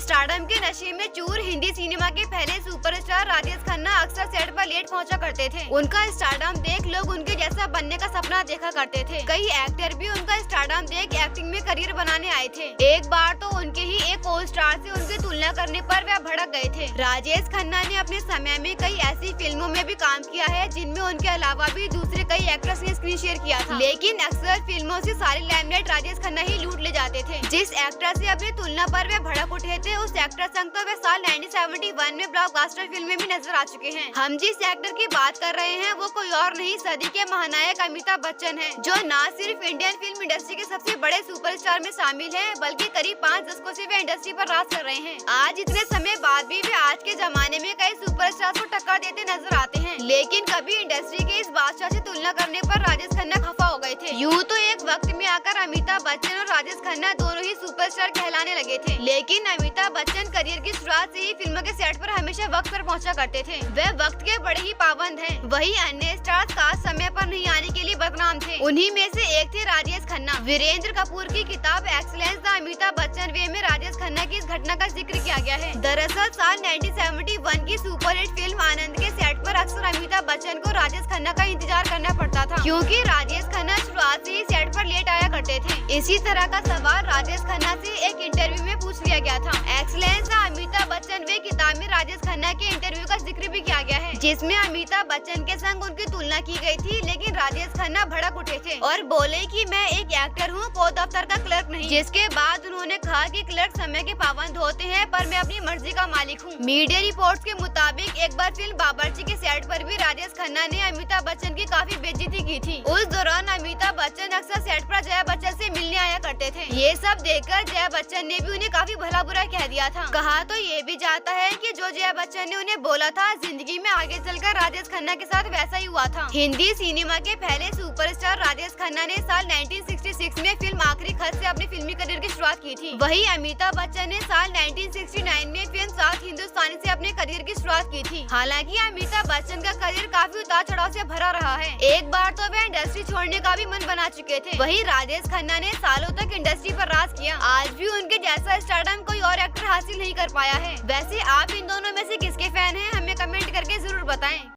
Stardom के नशे में चूर हिंदी सिनेमा के पहले सुपरस्टार राजेश खन्ना अक्सर सेट पर लेट पहुंचा करते थे। उनका स्टारडम देख लोग उनके जैसा बनने का सपना देखा करते थे। कई एक्टर भी उनका स्टारडम देख एक्टिंग में करियर बनाने आए थे। एक बार तो उनके ही एक को स्टार से उनकी तुलना करने पर वह भड़क गए थे। राजेश खन्ना ने अपने समय में कई ऐसी फिल्मों में भी काम किया है जिनमें उनके अलावा भी दूसरे कई एक्टर्स ने स्क्रीन शेयर किया था, लेकिन अक्सर फिल्मों से सारी लाइमलाइट राजेश खन्ना ही लूट ले जाते थे। जिस एक्टर से अपनी तुलना पर वे भड़क उठे थे उस एक्टर संग तो वे साल 1971 में ब्लॉकबस्टर फिल्म में भी नजर आ चुके हैं। हम जिस एक्टर की बात कर रहे हैं वो कोई और नहीं, सदी के महानायक अमिताभ बच्चन हैं, जो न सिर्फ इंडियन फिल्म इंडस्ट्री के सबसे बड़े सुपरस्टार में शामिल हैं, बल्कि करीब 5 दशकों से वे इंडस्ट्री पर राज कर रहे हैं। आज इतने समय बाद भी वे आज के जमाने में कई सुपरस्टार को टक्कर देते नजर आते हैं, लेकिन कभी इंडस्ट्री के इस बादशाह से तुलना करने पर राजेश खन्ना खफा हो गए थे। यूँ तो एक वक्त में आकर अमिताभ बच्चन और राजेश खन्ना दोनों ही सुपरस्टार कहलाने लगे थे, लेकिन अमिताभ बच्चन करियर की शुरुआत से ही फिल्मों के सेट पर हमेशा वक्त पर पहुंचा करते थे। वे वक्त के बड़े ही पाबंद हैं। वही अन्य स्टार्स खास समय पर नहीं आने के लिए बदनाम थे। उन्हीं में से एक थे राजेश खन्ना। वीरेंद्र कपूर की किताब एक्सीलेंस द अमिताभ बच्चन वे में राजेश खन्ना की इस घटना का जिक्र किया गया है। दरअसल साल 1971 की सुपरहिट फिल्म आनंद के सेट पर अक्सर अमिताभ बच्चन को राजेश खन्ना का इंतजार करना पड़ता था, क्योंकि राजेश खन्ना शुरुआत से ही सेट पर लेट आया करते थे। इसी तरह का सवाल राजेश खन्ना से एक इंटरव्यू में पूछ लिया गया था। एक्सीलेंस द अमिताभ बच्चन वे किताब में राजेश खन्ना के इंटरव्यू का जिक्र भी किया गया है, जिसमें अमिताभ बच्चन के संग उनकी तुलना की गई थी, लेकिन राजेश खन्ना भड़क उठे थे और बोले कि मैं एक एक्टर हूँ, कोई दफ्तर का क्लर्क नहीं। जिसके बाद उन्होंने कहा कि क्लर्क समय के पाबंद होते हैं, पर मैं अपनी मर्जी का मालिक हूँ। मीडिया रिपोर्ट्स के मुताबिक एक बार फिल्म बावर्ची के सेट पर भी राजेश खन्ना ने अमिताभ बच्चन की काफी बेइज्जती की थी। उस दौरान अमिताभ बच्चन अक्सर सेट पर जया बच्चन से मिलने आया करते थे। ये सब देखकर जया बच्चन ने भी उन्हें काफी भला बुरा कह दिया था। कहा तो ये भी जाता है कि जो जया बच्चन ने उन्हें बोला था, जिंदगी में आगे चलकर राजेश खन्ना के साथ वैसा ही हुआ था। हिंदी सिनेमा के पहले सुपरस्टार राजेश खन्ना ने साल 1966 में फिल्म आखिरी खत से अपनी फिल्मी करियर की शुरुआत की थी। वही अमिताभ बच्चन ने साल 1969 में फिल्म साउथ हिंदुस्तानी से अपने करियर की शुरुआत की थी। हालांकि अमिताभ बच्चन का करियर काफी उतार चढ़ाव से भरा रहा है। एक बार तो वे इंडस्ट्री छोड़ने का भी मन बना चुके थे। वही राजेश खन्ना ने सालों तक इंडस्ट्री पर राज किया। आज भी उनके जैसा स्टारडम कोई और एक्टर हासिल नहीं कर पाया है। वैसे आप इन दोनों में से किसके फैन हैं, हमें कमेंट करके जरूर बताएं।